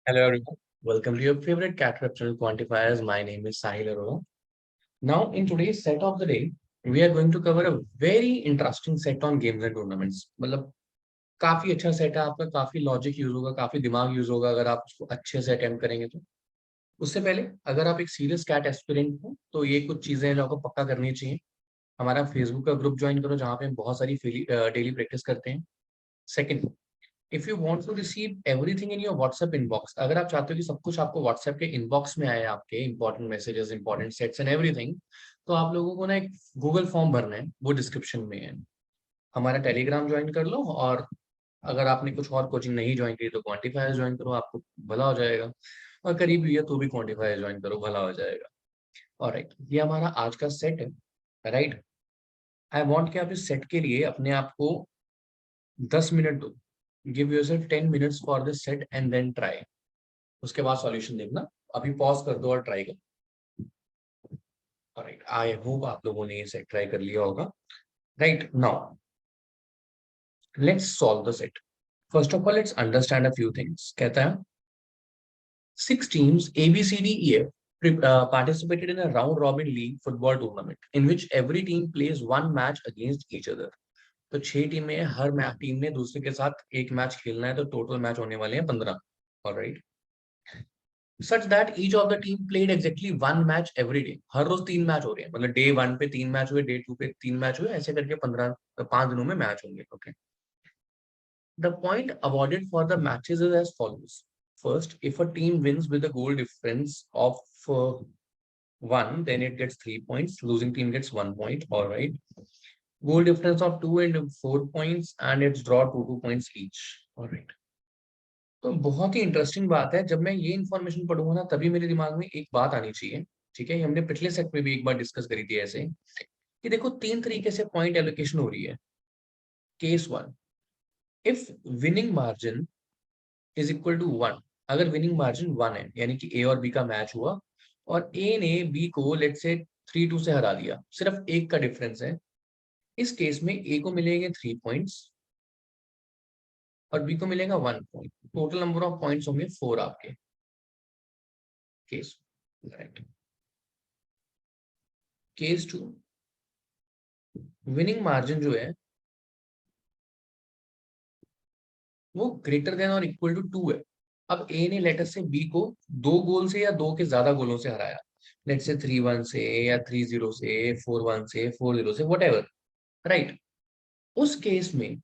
Hello everyone, welcome to your favorite cat channel quantifiers. My name is Sahil Arora. Now, in today's set of the day, we are going to cover a very interesting set on games and tournaments. मतलब काफी अच्छा set है आपका, काफी logic use होगा, काफी दिमाग use होगा अगर आप उसको अच्छे से अटेम्प्ट करेंगे तो। उससे पहले अगर आप एक सीरियस कैट एस्पिरेंट हो तो ये कुछ चीजें हैं जो आपको पक्का करनी चाहिए। हमारा फेसबुक का ग्रुप ज्वाइन करो जहाँ पे हम बहुत सारी डेली प्रैक्टिस करते हैं। Second, if you want to receive everything in your WhatsApp inbox, अगर आप चाहते हो कि सब कुछ आपको व्हाट्सएप के इनबॉक्स में आए, आपके important messages, important sets and everything, तो आप लोगों को ना एक गूगल फॉर्म भरना है, वो डिस्क्रिप्शन में है। हमारा टेलीग्राम ज्वाइन कर लो, और अगर आपने कुछ और कोचिंग नहीं ज्वाइन की तो क्वांटिफायर ज्वाइन करो, आपको भला हो जाएगा। और करीब भी है तो भी क्वांटिफायर ज्वाइन करो, भला हो जाएगा। ऑलराइट, ये हमारा आज का सेट है। राइट, आई वांट कि आप इस सेट के लिए अपने आप को 10 मिनट दो। Give yourself 10 minutes for this set and then try. उसके बाद सॉल्यूशन देखना। अभी पॉज कर दो और ट्राई करो। राइट, आई होप आप लोगों ने ये सेट ट्राई कर लिया होगा। Right now let's solve the set. First of all let's understand a few things. कहता है 6 teams ABCDEF participated in a round robin league football tournament in which every team plays one match against each other. तो 6 टीमें हैं, हर team ने दूसरे के साथ एक मैच खेलना है, तो टोटल मैच होने वाले हैं 15। Alright, such that each of the team played exactly one match every day. Her rose 3 match हो रहे हैं, मतलब डे 1 पे 3 मैच हुए, डे 2 पे 3 मैच हुए, ऐसे करके 5 दिनों में मैच होंगे। Okay, the point awarded for the matches is as follows. First, if a team wins with a goal difference of 1, then it gets 3 points. Losing team gets 1 point. All right. Goal difference of 2 and 4 points, and it's draw 2 points each. All right. तो बहुत ही interesting बात है, जब मैं ये information पढ़ूंगा ना तभी मेरे दिमाग में एक बात आनी चाहिए। ठीक है, हमने पिछले सेट में भी एक बार डिस्कस करी थी ऐसे, कि देखो 3 तरीके से पॉइंट एलोकेशन हो रही है। Case 1, if winning margin is equal to 1, अगर विनिंग मार्जिन 1 है, यानी कि ए और बी का मैच हुआ और ए ने बी को लेट्स से 3-2 से हरा दिया, सिर्फ एक का डिफरेंस है, इस केस में ए को मिलेंगे 3 पॉइंट्स और बी को मिलेगा 1 point. Total number of points होंगे 4 आपके। Case right. Case 2, winning margin जो है वो ग्रेटर देन और इक्वल टू 2 है। अब ए ने लेटर से बी को 2 गोल से या 2 के ज्यादा गोलों से हराया, लेट से 3-1 से या 3-0 से, 4-1 से, 4-0 से, वट, राइट। उस केस में,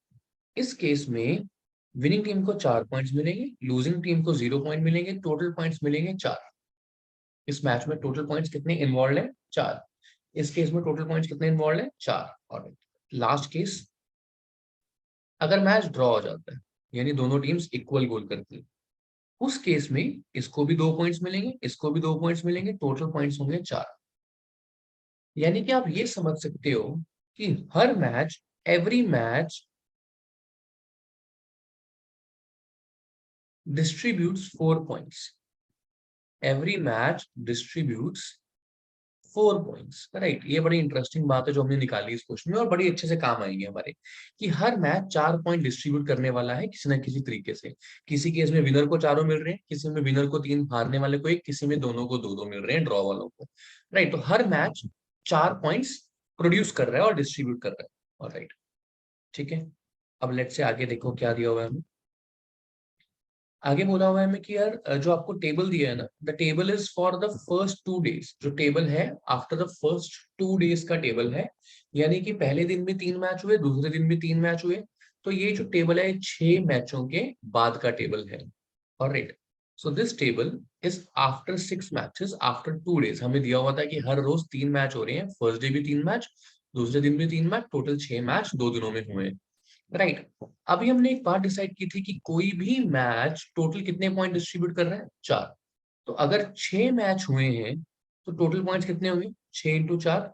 इस केस में विनिंग टीम को 4 पॉइंट्स मिलेंगे, लूजिंग टीम को 0 पॉइंट मिलेंगे, टोटल पॉइंट्स मिलेंगे 4। इस मैच में टोटल पॉइंट्स कितने इन्वॉल्व है? 4। इस केस में टोटल पॉइंट्स कितने इन्वॉल्व है? 4। और लास्ट केस, अगर मैच ड्रॉ हो जाता है, यानी दोनों टीम्स इक्वल गोल करती है, उस केस में इसको भी 2 पॉइंट्स मिलेंगे, इसको भी 2 पॉइंट्स मिलेंगे, टोटल पॉइंट्स होंगे 4। यानी कि आप ये समझ सकते हो कि हर match, every match distributes 4 points. Every match distributes 4 points. Right, ये बड़ी इंटरेस्टिंग बात है जो हमने निकाली इस क्वेश्चन में, और बड़ी अच्छे से काम आएंगे हमारे, कि हर मैच 4 पॉइंट डिस्ट्रीब्यूट करने वाला है किसी ना किसी तरीके से। किसी केस में विनर को 4 मिल रहे हैं, किसी में विनर को 3, हारने वाले को 1, किसी में दोनों को 2 मिल रहे हैं, ड्रॉ वालों को। राइट, तो हर मैच 4 पॉइंट्स प्रोड्यूस कर रहा है और डिस्ट्रीब्यूट कर रहा है। और राइट, ठीक है। अब लेट से आगे देखो क्या दिया हुआ है हमें। आगे बोला हुआ है हमें कि यार जो आपको टेबल दिया है ना, the table is for the first 2 days। जो टेबल है आफ्टर द फर्स्ट 2 days का टेबल है, यानी कि पहले दिन भी 3 मैच हुए, दूसरे दिन भी 3 मैच हुए, तो ये जो टेबल है 6 मैचों के बाद का टेबल है। Alright, so this table is after 6 matches after 2 days। हमें दिया हुआ था कि हर रोज 3 मैच हो रहे हैं, फर्स्ट डे भी 3 मैच, दूसरे दिन भी 3 मैच, टोटल 6 मैच 2 दिनों में हुए। राइट, अभी हमने एक बात डिसाइड की थी कि कोई भी मैच टोटल कितने पॉइंट डिस्ट्रीब्यूट कर रहा है? 4। तो अगर 6 मैच हुए हैं तो टोटल पॉइंट्स कितने होंगे? 6 × 4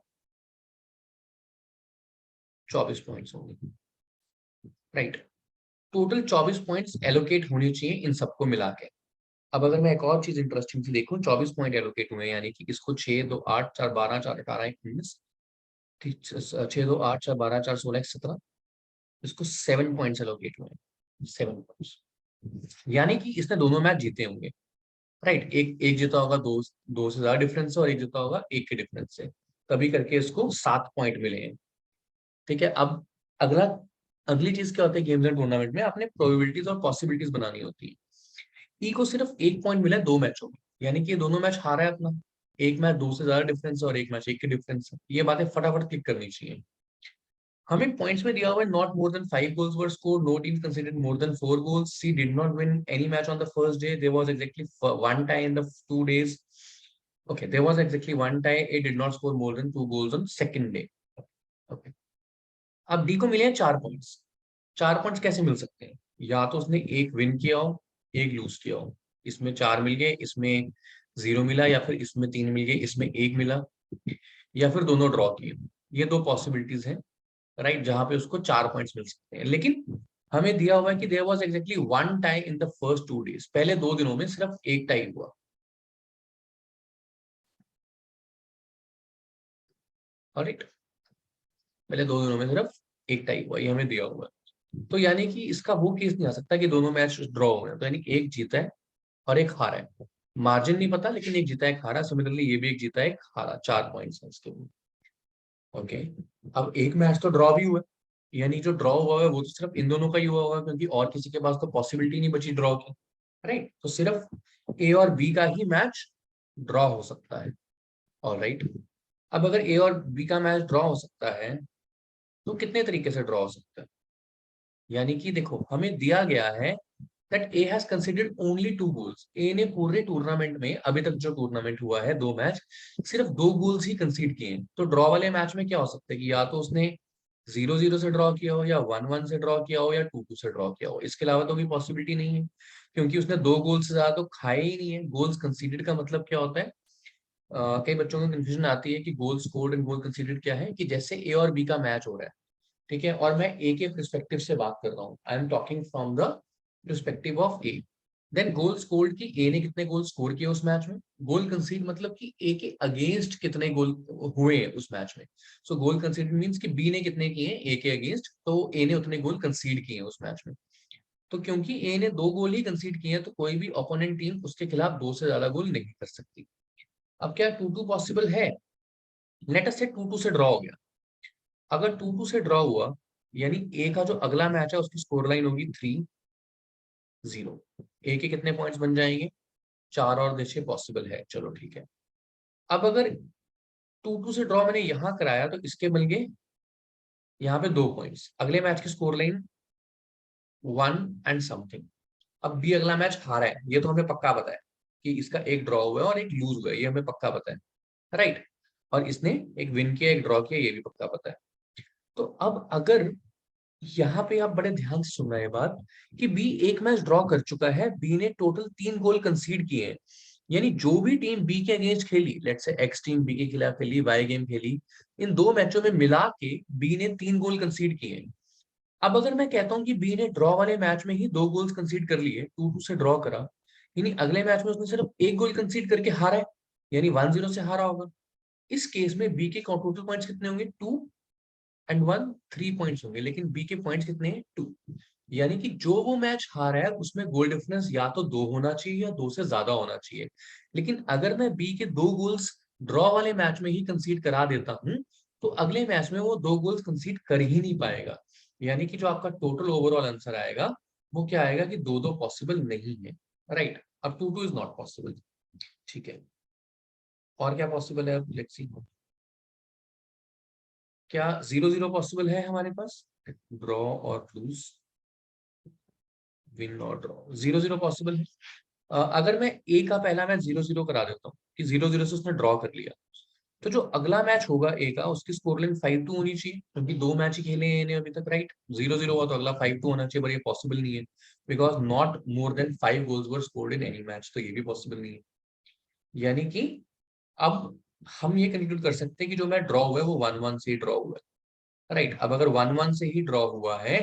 24 पॉइंट्स होंगे। राइट, टोटल 24 पॉइंट्स एलोकेट होने चाहिए इन सबको मिला के। अब अगर मैं एक और चीज इंटरेस्टिंग से देखूं, 24 पॉइंट एलोकेट हुए, यानी कि इसको 6, 2, 8, 4, 12, 4, 18, 1, 19, ठीक, 6, 2, 8, 4, 12, 4, 16, 17, इसको 7 पॉइंट्स एलोकेट हुए हैं। 7 पॉइंट्स। यानी कि इसने दोनों मैच जीते होंगे, राइट। एक एक जीता होगा दो दो से ज्यादा डिफरेंस से, और एक जीता होगा एक के डिफरेंस से, तभी करके इसको 7 पॉइंट मिले हैं। ठीक है। अब अगला अगली चीज क्या होती है गेम्स एंड टूर्नामेंट में, आपने प्रोबेबिलिटीज और पॉसिबिलिटीज बनानी होती है। ई को सिर्फ 1 पॉइंट मिला है 2 मैचों में, यानी कि ये दोनों मैच हारा है अपना। एक मैच 2 से ज्यादा डिफरेंस है और एक मैच 1 के डिफरेंस है। ये बातें फटाफट क्लिक करनी चाहिए। हमें पॉइंट्स में दिया हुआ है not more than 5 goals were scored, no team conceded more than 4 goals, C did not win any match on the first day, there was exactly one tie in the 2 days. Okay, there was exactly one tie. It did not score more than 2 goals on second day. Okay. अब D को मिले हैं 4 points. 4 points कैसे मिल सकते हैं? या तो उसने एक विन किया हो, एक लूज किया हो। इसमें 4 मिल गए, इसमें 0 मिला, या फिर इसमें 3 मिल गए, इसमें 1 मिला, या फिर दोनों ड्रॉ किए। ये दो पॉसिबिलिटीज हैं, राइट, जहां पे उसको 4 पॉइंट्स मिल सकते हैं। लेकिन हमें दिया हुआ है कि there was exactly one tie in the first 2 days। पहले 2 दिनों में सिर्फ एक टाई हुआ। राइट, पहले 2 दिनों में सिर्फ एक टाई हुआ, ये हमें दिया हुआ है। तो यानी कि इसका वो केस नहीं आ सकता कि दोनों मैच ड्रॉ हुए हैं। तो यानी कि एक जीता है और एक हारा है। मार्जिन नहीं पता, लेकिन एक जीता है एक हारा। सिमिलरली ये भी एक जीता है एक हारा, 4 पॉइंट्स है इसके। ओके। अब एक मैच तो ड्रॉ भी हुआ है, यानी जो ड्रॉ हुआ है वो तो सिर्फ इन दोनों का ही हुआ होगा, क्योंकि और किसी के पास तो पॉसिबिलिटी नहीं बची ड्रॉ की। राइट, तो सिर्फ ए और बी का ही मैच ड्रॉ हो सकता है। और राइट, अब अगर ए और बी का मैच ड्रॉ हो सकता है, तो कितने तरीके से ड्रॉ हो सकता है? यानी कि देखो, हमें दिया गया है that A has considered only 2 goals. A ने पूरे टूर्नामेंट में, अभी तक जो टूर्नामेंट हुआ है 2 मैच, सिर्फ 2 गोल्स ही कंसीड किए हैं। तो ड्रॉ वाले मैच में क्या हो सकता है कि या तो उसने 0-0 से ड्रॉ किया हो, या 1-1 से ड्रॉ किया हो, या 2-2 से ड्रॉ किया हो। इसके अलावा तो कोई पॉसिबिलिटी नहीं है, क्योंकि उसने 2 गोल से ज्यादा तो खाए ही नहीं है। गोल्स कंसीडर्ड का मतलब क्या होता है? कई बच्चों को कंफ्यूजन आती है कि गोल स्कोर्ड एंड गोल कंसीडर्ड क्या है। कि जैसे ए और बी का मैच हो रहा है, ठीक है, और मैं ए के परस्पेक्टिव से बात कर रहा हूँ, I am talking from the perspective of A. Then goal scored की ए ने कितने गोल स्कोर किए उस मैच में। गोल कंसीड मतलब कि ए के अगेंस्ट कितने गोल हुए हैं उस मैच में। सो गोल कंसीड मींस कि बी ने कितने किए हैं ए के अगेंस्ट, तो ए ने उतने गोल कंसीड किए हैं उस मैच में। तो क्योंकि ए ने 2 गोल ही कंसीड किए हैं, तो कोई भी ओपोनेंट टीम उसके खिलाफ 2 से ज्यादा गोल नहीं कर सकती। अब क्या 2-2 पॉसिबल है? लेट अस से 2-2 से ड्रॉ हो गया। अगर 2-2 से ड्रॉ हुआ, यानी ए का जो अगला मैच है उसकी स्कोर लाइन होगी 3-0। ए के कितने पॉइंट्स बन जाएंगे? 4 और 6 पॉसिबल है, चलो ठीक है। अब अगर 2-2 से ड्रॉ मैंने यहां कराया, तो इसके मिल गए यहाँ पे 2 पॉइंट्स। अगले मैच की स्कोर लाइन 1 and something। अब बी अगला मैच हारा है, ये तो हमें पक्का पता है कि इसका एक ड्रॉ हुआ है और एक लूज हुआ है, ये हमें पक्का पता है, राइट। और इसने एक विन किया एक ड्रॉ किया, ये भी पक्का पता है। तो अब अगर यहाँ पे आप बड़े ध्यान से सुन रहे हैं बात, कि बी एक मैच ड्रॉ कर चुका है, बी ने टोटल 3 गोल कंसीड किए हैं। यानी जो भी टीम बी के अगेंस्ट खेली, let's say X team B के खिलाफ खेली, वाई गेम खेली, इन 2 मैचों में मिला के बी ने 3 गोल कंसीड किए हैं। अब अगर मैं कहता हूँ कि बी ने ड्रॉ वाले मैच में ही 2 गोल्स कंसीड कर लिए, 2-2 से ड्रॉ करा, यानी अगले मैच में उसने सिर्फ एक गोल कंसीड करके हारा है, यानी 1-0 से हारा होगा। इस केस में बी के टोटल पॉइंट्स कितने होंगे? 2 and 1, 3 पॉइंट्स होंगे, लेकिन बी के पॉइंट्स कितने हैं? 2। यानी कि जो वो मैच हारा है उसमें गोल डिफरेंस या तो 2 होना चाहिए या 2 से ज्यादा होना चाहिए। लेकिन अगर मैं बी के 2 गोल्स ड्रॉ वाले मैच में ही कंसीड करा देता हूं, तो अगले मैच में वो 2 गोल्स कंसीड कर ही नहीं पाएगा। यानी कि जो आपका टोटल ओवरऑल आंसर आएगा, वो क्या आएगा कि 2-2 पॉसिबल नहीं है, राइट। अब 2-2 इज नॉट पॉसिबल, ठीक है। और क्या पॉसिबल है? अब लेट्स सी। क्या 0-0 पॉसिबल है हमारे पास? ड्रॉ और लूज, विन और ड्रॉ, 0-0 पॉसिबल है। अगर मैं ए का पहला मैच 0-0 करा देता हूँ, कि 0-0 से उसने ड्रॉ कर लिया, तो जो अगला मैच होगा ए का, उसकी स्कोर लाइन 5-2 होनी चाहिए, क्योंकि 2 मैच ही खेले हैं इन्हें अभी तक, राइट। 0-0 हुआ तो अगला 5-2 होना चाहिए, पर ये पॉसिबल नहीं है, because not more than 5 goals were scored in any match, तो ये भी पॉसिबल नहीं है। यानी कि अब हम ये कंक्लूड कर सकते हैं कि जो मैच ड्रॉ हुआ है वो 1-1 से ही ड्रॉ हुआ है, राइट। अब अगर 1-1 से ही ड्रॉ हुआ है,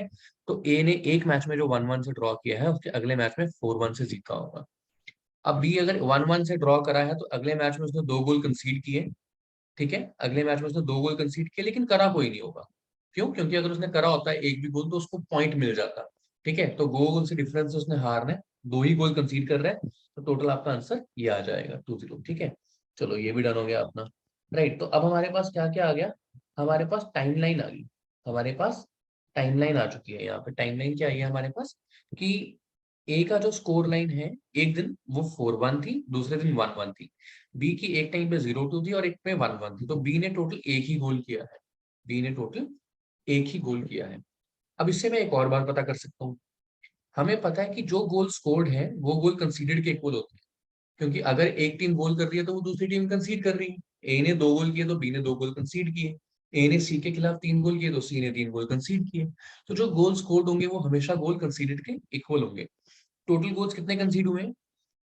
तो ए ने एक मैच में जो 1-1 से ड्रॉ किया है, उसके अगले मैच में 4-1 से जीता होगा। अब बी अगर 1-1 से ड्रॉ करा है, तो अगले मैच में उसने 2 गोल कंसीड किए, ठीक है। अगले मैच में उसने 2 गोल कंसीड किए, लेकिन करा कोई नहीं होगा। क्यों? क्योंकि अगर उसने करा होता है एक भी गोल, तो उसको पॉइंट मिल जाता। ठीक है, तो गोल से डिफरेंस से उसने हारना है, 2 ही गोल कंसीड कर रहा है, तो टोटल आपका आंसर ये आ जाएगा 2-0। ठीक है, चलो ये भी डन हो गया अपना। राइट, तो अब हमारे पास क्या क्या आ गया, हमारे पास टाइमलाइन आ गई, हमारे पास टाइमलाइन आ चुकी है। यहाँ पे टाइमलाइन क्या आई है हमारे पास कि ए का जो स्कोर लाइन है, एक दिन वो 4-1 थी, दूसरे दिन 1-1 थी। बी की एक टाइम पे 0-2 थी और एक पे 1-1 थी, तो बी ने टोटल एक ही गोल किया है, बी ने टोटल एक ही गोल किया है। अब इससे मैं एक और बात पता कर सकता हूँ, हमें पता है कि जो गोल स्कोर्ड है वो गोल कंसीडर्ड के इक्वल होते हैं, क्योंकि अगर एक टीम गोल कर रही है तो वो दूसरी टीम कंसीड कर रही है। ए ने 2 गोल किए तो बी ने 2 गोल कंसीड किए, ए ने सी के खिलाफ 3 गोल किए तो सी ने 3 गोल कंसीड किए। तो जो गोल स्कोर्ड होंगे वो हमेशा गोल कंसीडर्ड के इक्वल होंगे। टोटल गोल्स कितने कंसीड हुए हैं,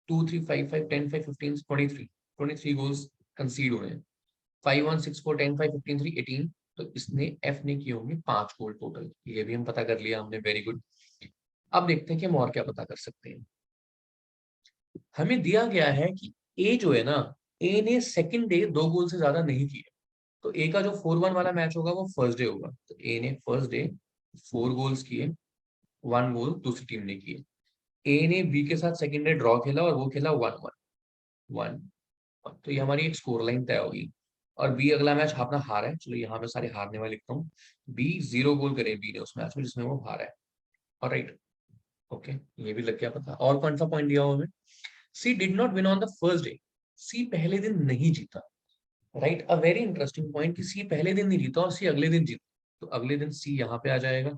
2-3-5-5 10-5 15 23, 23 गोल्स कंसीड हुए हैं। 5-1-6-4 10-5 15-3 18, तो इसने एफ ने किए होंगे 5 गोल टोटल, ये भी हम पता कर लिया हमने, वेरी गुड। अब देखते हैं कि हम और क्या पता कर सकते हैं। हमें दिया गया है कि ए जो है ना, ए ने सेकंड डे 2 गोल से ज्यादा नहीं किए, तो ए का जो 4-1 वाला मैच होगा वो फर्स्ट डे होगा, तो ए ने फर्स्ट डे 4 गोल्स किए, 1 गोल दूसरी टीम ने किए। ए ने बी के साथ सेकंड डे ड्रॉ खेला और वो खेला 1-1, तो ये हमारी एक स्कोर लाइन तय होगी। और बी अगला मैच अपना हारा है, चलो यहाँ पे सारे हारने वाले लिखता हूँ, बी 0 गोल करे बी ने उस मैच में जिसमें वो हारा है। और राइट, ओके, ये भी लग गया पता। और कौन सा पॉइंट दिया हुआ हमें, C did not win on the first day, C पहले दिन नहीं जीता। Right, a very interesting point कि सी पहले दिन नहीं जीता और सी अगले दिन जीता, तो अगले दिन सी यहाँ पे आ जाएगा,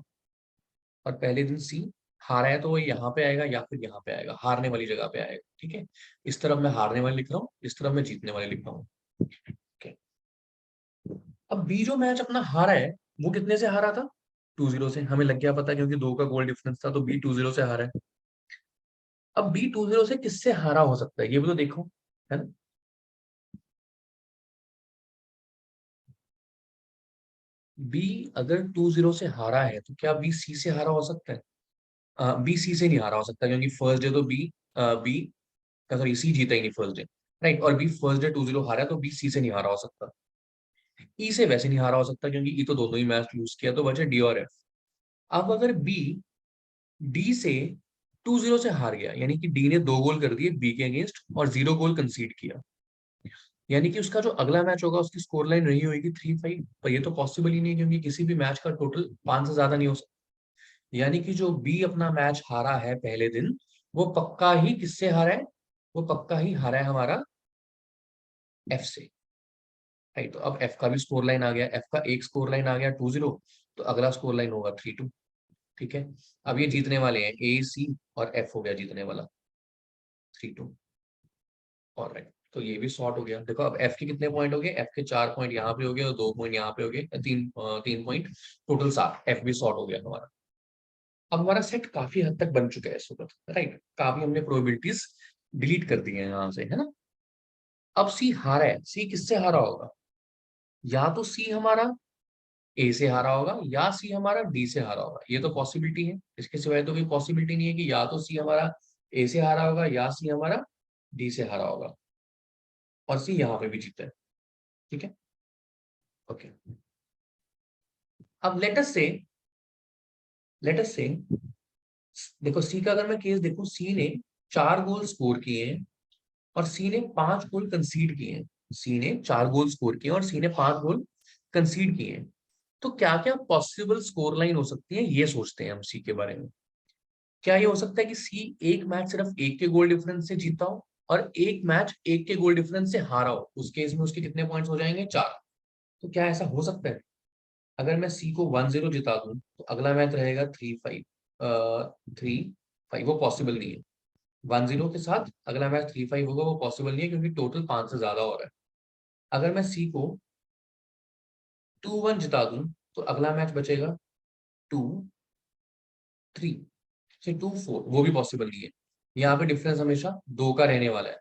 और पहले दिन सी हारा है तो वो यहाँ पे आएगा या फिर यहाँ पे आएगा, हारने वाली जगह पे आएगा। ठीक है, इस तरफ मैं हारने वाले लिख रहा हूँ, इस तरफ मैं जीतने वाले लिख रहा हूँ। Okay. अब बी जो मैच अपना हारा है वो कितने से हारा था, 2-0 से, हमें लग गया पता क्योंकि 2 का गोल डिफरेंस था, तो बी 2-0 से हारा है। अब बी 2-0 से किससे हारा हो सकता है ये भी तो देखो, है ना। बी अगर 2-0 से हारा है तो क्या बी सी से हारा हो सकता है, बी सी से नहीं हारा हो सकता, क्योंकि फर्स्ट डे तो बी सॉरी सी जीता ही नहीं फर्स्ट डे। राइट, और बी फर्स्ट डे 2-0 हारा है तो बी सी से नहीं हारा हो सकता। ई से वैसे नहीं हारा हो सकता क्योंकि ई तो दोनों ही मैच लूज किया, तो बचे डी और एफ। अब अगर बी डी से 2-0 से हार गया, यानी कि डी ने 2 गोल कर दिए बी के अगेंस्ट और 0 गोल कंसीड किया, यानी कि उसका जो अगला मैच होगा उसकी स्कोर लाइन नहीं होगी 3-5, पर ये तो पॉसिबल ही नहीं है क्योंकि किसी भी मैच का टोटल 5 से ज्यादा नहीं हो सकता। यानी कि जो बी अपना मैच हारा है पहले दिन, वो पक्का ही किससे हारा है, वो पक्का ही हारा है हमारा एफ से। राइट, तो अब एफ का भी स्कोर लाइन आ गया, एफ का एक स्कोर लाइन आ गया 2-0, तो अगला स्कोर लाइन होगा 3-2। ठीक है, अब ये जीतने वाले हैं ए सी, और एफ हो गया जीतने वाला 3-2। और राइट, तो ये भी सॉर्ट हो गया। देखो अब एफ के कितने पॉइंट हो गए, एफ के 4 पॉइंट यहाँ पे हो गए और 2 पॉइंट यहाँ पे हो गए, 3 पॉइंट, टोटल 7, एफ भी सॉर्ट हो गया हमारा। अब हमारा सेट काफी हद तक बन चुका है इस वक्त, राइट, काफी हमने प्रोबेबिलिटीज डिलीट कर दी है यहाँ से, है ना। अब सी हारा है, सी किससे हारा होगा, या तो सी हमारा ए से हारा होगा या सी हमारा डी से हारा होगा, ये तो पॉसिबिलिटी है, इसके सिवाय तो कोई पॉसिबिलिटी नहीं है कि या तो सी हमारा ए से हारा होगा या सी हमारा डी से हारा होगा, और सी यहाँ पे भी जीता है। ठीक है, ओके। अब लेट अस से देखो सी का अगर मैं केस देखूं, सी ने 4 गोल स्कोर किए हैं और सी ने 5 गोल कंसीड किए हैं, सी ने 4 गोल स्कोर किए और सी ने 5 गोल कंसीड किए हैं। तो क्या क्या पॉसिबल स्कोर लाइन हो सकती है ये सोचते हैं हम सी के बारे में। क्या ये हो सकता है कि सी एक मैच सिर्फ एक के गोल डिफरेंस से जीता हो और एक मैच एक के गोल डिफरेंस से हारा हो, उस केस में उसके कितने पॉइंट्स हो जाएंगे, 4। तो क्या ऐसा हो सकता है, अगर मैं सी को 1-0 जिता दूं तो अगला मैच रहेगा 3-5, वो पॉसिबल नहीं है। 1-0 के साथ अगला मैच 3-5 होगा, वो पॉसिबल नहीं है क्योंकि टोटल 5 से ज्यादा हो रहा है। अगर मैं सी को 2-1 जिता दूं तो अगला मैच बचेगा 2-3 से 2-4, वो भी पॉसिबल नहीं है। यहाँ पे डिफरेंस हमेशा 2 का रहने वाला है।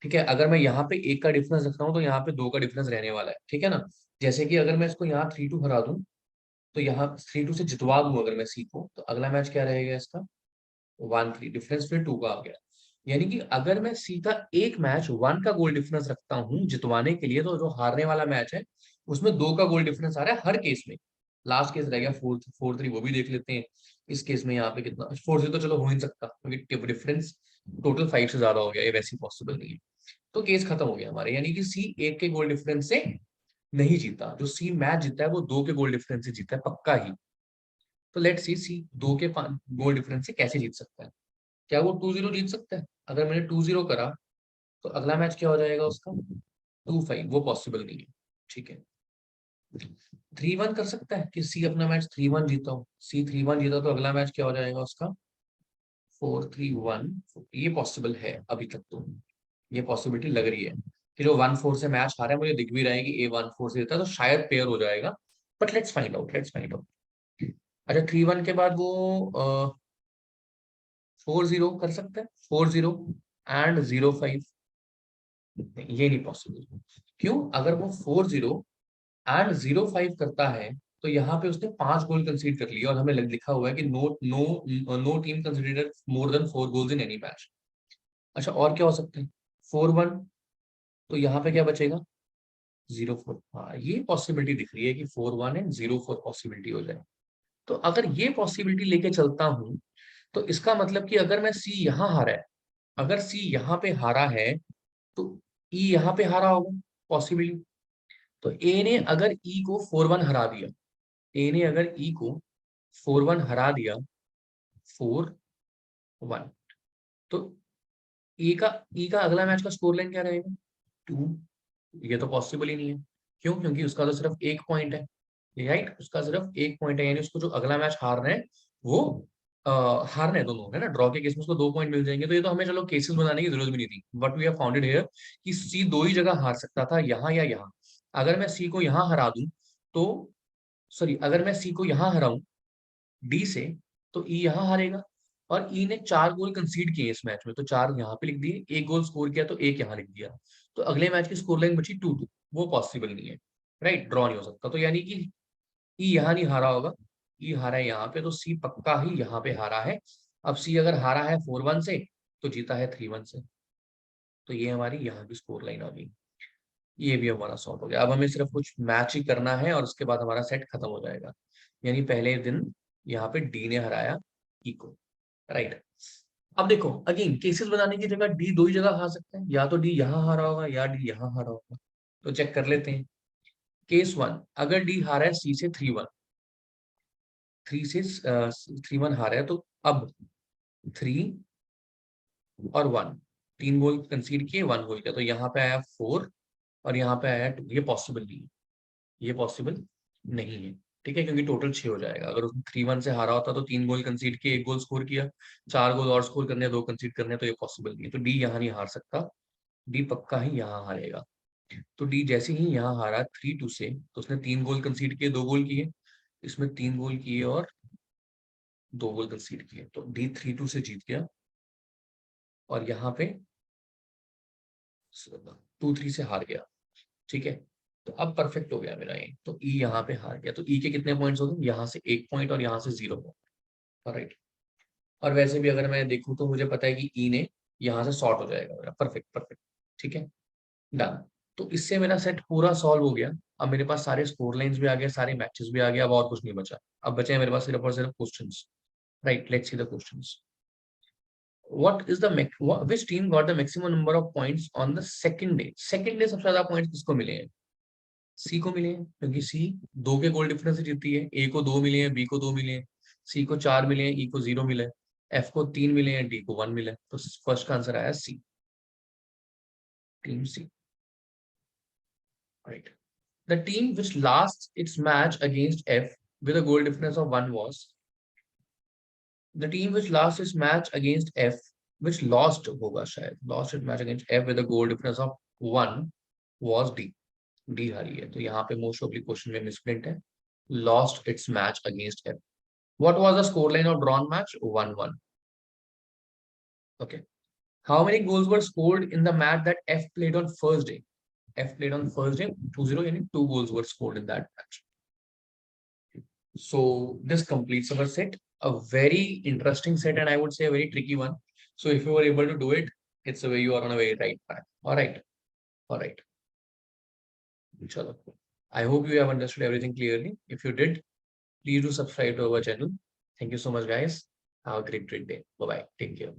ठीक है, अगर मैं यहाँ पे 1 का डिफरेंस रखता हूँ तो यहाँ पे 2 का डिफरेंस रहने वाला है। ठीक है ना, जैसे कि अगर मैं इसको यहाँ 3-2 हरा दूं, तो यहाँ 3-2 से जितवा दूं अगर मैं सी को, तो अगला मैच क्या रहेगा इसका, 1-3, डिफरेंस फिर 2 का आ गया। यानी कि अगर मैं सी का एक मैच 1 का गोल डिफरेंस रखता हूँ जितवाने के लिए, तो जो हारने वाला मैच है उसमें 2 का गोल डिफरेंस आ रहा है हर केस में। लास्ट केस रह गया 4-3, वो भी देख लेते हैं। इस केस में यहाँ पे कितना 4-0 तो चलो हो ही नहीं सकता क्योंकि डिफरेंस टोटल 5 से ज्यादा हो गया, ये वैसे पॉसिबल नहीं है। तो केस खत्म हो गया हमारे, यानी कि सी 1 के गोल डिफरेंस से नहीं जीता, जो सी मैच जीता है वो 2 के गोल डिफरेंस से जीता है पक्का ही। तो लेट्स सी 2 के गोल डिफरेंस से कैसे जीत सकता है। क्या वो 2-0 जीत सकता है? अगर मैंने 2-0 करा तो अगला मैच क्या हो जाएगा उसका? 2-5, वो पॉसिबल नहीं है। ठीक है, 3-1 कर सकता है कि सी अपना मैच 3-1 जीता हो। सी 3-1 जीता तो अगला मैच क्या हो जाएगा उसका? 4-3-1। ये पॉसिबल है अभी तक, तो ये पॉसिबिलिटी लग रही है कि जो 1-4 से मैच हारा है, मुझे दिख भी रहा है कि ए 1-4 से जीता है, तो शायद पेयर हो जाएगा। But let's find out, let's find out. अच्छा, 3-1 के बाद वो 4-0 कर सकता है, 4-0 एंड 0-5। ये नहीं पॉसिबल। क्यों? अगर वो 4-0 एंड 0-5 करता है तो यहाँ पे उसने 5 गोल कंसीड कर लिया, और हमें लिखा हुआ है कि no no no team conceded more than 4 goals in any match. अच्छा, और क्या हो सकता है? 4-1, तो यहाँ पे क्या बचेगा? 0-4। हाँ, ये पॉसिबिलिटी दिख रही है कि 4-1 एंड 0-4 पॉसिबिलिटी हो जाए। तो अगर ये पॉसिबिलिटी लेके चलता हूं, तो इसका मतलब कि अगर मैं सी यहाँ हारा है, अगर सी यहाँ पे हारा है तो ई यहाँ पे हारा होगा पॉसिबली। तो ए ने अगर ई को 4-1 हरा दिया, ए ने अगर ई को 4-1 हरा दिया, 4-1, तो ई का अगला मैच का स्कोर लाइन क्या रहेगा? 2। ये तो पॉसिबल ही नहीं है। क्यों? क्योंकि उसका तो सिर्फ एक पॉइंट है, राइट? उसका सिर्फ एक पॉइंट है, यानी उसको जो अगला मैच हारना है वो हारना है दोनों, है ना? ड्रॉ के केस में उसको 2 पॉइंट मिल जाएंगे। तो ये तो हमें चलो केसेस बनाने की जरूरत भी नहीं थी, but we have founded here कि सी 2 ही जगह हार सकता था, यहाँ या यहाँ। अगर मैं सी को यहाँ हरा दूं तो, सॉरी, अगर मैं सी को यहाँ हराऊं डी से, तो ई यहाँ हारेगा। और ई ने 4 गोल कंसीड किए इस मैच में, तो 4 यहाँ पे लिख दिए, एक गोल स्कोर किया तो एक यहाँ लिख दिया। तो अगले मैच की स्कोर लाइन बची 2-2। वो पॉसिबल नहीं है, राइट? ड्रॉ नहीं हो सकता। तो यानी कि ई यहाँ नहीं हारा होगा, ई हारा है यहाँ पे, तो सी पक्का ही यहाँ पे हारा है। अब सी अगर हारा है 4-1 से, तो जीता है 3-1 से। तो ये हमारी यहाँ की स्कोर लाइन आ गई। ये भी हमारा सॉल्व हो गया। अब हमें सिर्फ कुछ मैच ही करना है और उसके बाद हमारा सेट खत्म हो जाएगा। यानी पहले दिन यहाँ पे डी ने हराया ई को, राइट? अब देखो, अगेन केसेस बनाने की जगह डी 2 ही जगह हार सकते हैं, या तो डी यहाँ हारा होगा या डी यहाँ हारा होगा। तो चेक कर लेते हैं। केस 1, अगर डी हारा है सी से 3-1, 3 हारा है, तो अब 3 और 1, 3 गोल कंसीड किए, 1 गोल किया, तो यहाँ पे आया 4 और यहाँ पे आया 2। ये पॉसिबल नहीं है, ये पॉसिबल नहीं है। ठीक है, क्योंकि टोटल 6 हो जाएगा। अगर उसने 3-1 से हारा होता तो 3 गोल कंसीड किए, 1 गोल स्कोर किया, 4 गोल और स्कोर करने, 2 कंसीड करने, तो ये पॉसिबल नहीं है। तो डी यहाँ नहीं हार सकता, डी पक्का ही यहाँ हारेगा। तो डी जैसे ही यहाँ हारा 3-2 से, तो उसने 3 गोल कंसीड किए, 2 गोल किए, इसमें 3 गोल किए और 2 गोल कंसीड किए, तो डी 3-2 से जीत गया। और यहाँ पे 2-3 से हार गया। ठीक है, तो अब परफेक्ट हो गया मेरा ये। तो ई यहाँ पे हार गया, तो ई के कितने पॉइंट्स हो गए? यहाँ से 1 पॉइंट और यहाँ से 0 पॉइंट, राइट? और वैसे भी अगर मैं देखूं तो मुझे पता है कि ई ने यहाँ से शॉर्ट हो जाएगा मेरा। Perfect, perfect. ठीक है, डन। तो इससे मेरा सेट पूरा सॉल्व हो गया। अब मेरे पास सारे स्कोर लाइंस भी आ गए, सारे मैचेस भी आ गए, अब और कुछ नहीं बचा। अब बचे हैं मेरे पास सिर्फ और सिर्फ questions, right? Let's see the questions. What is the which team got the maximum number of points on the second day? Second day सबसे ज्यादा पॉइंट्स किसको मिले हैं? सी को मिले हैं, क्योंकि सी 2 के गोल डिफरेंस से जीती है। ए को 2 मिले हैं, बी को 2 मिले हैं, सी को 4 मिले हैं, ई को 0 मिले हैं, एफ को 3 मिले हैं, डी को 1 मिले हैं। तो फर्स्ट का आंसर आया C, team C, right? The team which lost its match against F with a goal difference of 1 was the team which lost its match against F, which lost होगा शायद, lost its match against F with a goal difference of 1 was D. D हारी है, तो यहाँ पे most ऑफली question में misprint है। Lost its match against F. What was the scoreline of drawn match? 1-1. Okay. How many goals were scored in the match that F played on first day? F played on first day 2-0, यानी 2 goals were scored in that match. So this completes our set, a very interesting set, and I would say a very tricky one. So if you were able to do it, it's a way you are on a very right track. All right. All right. Chalo. I hope you have understood everything clearly. If you did, please do subscribe to our channel. Thank you so much guys, have a great day, bye bye, take care.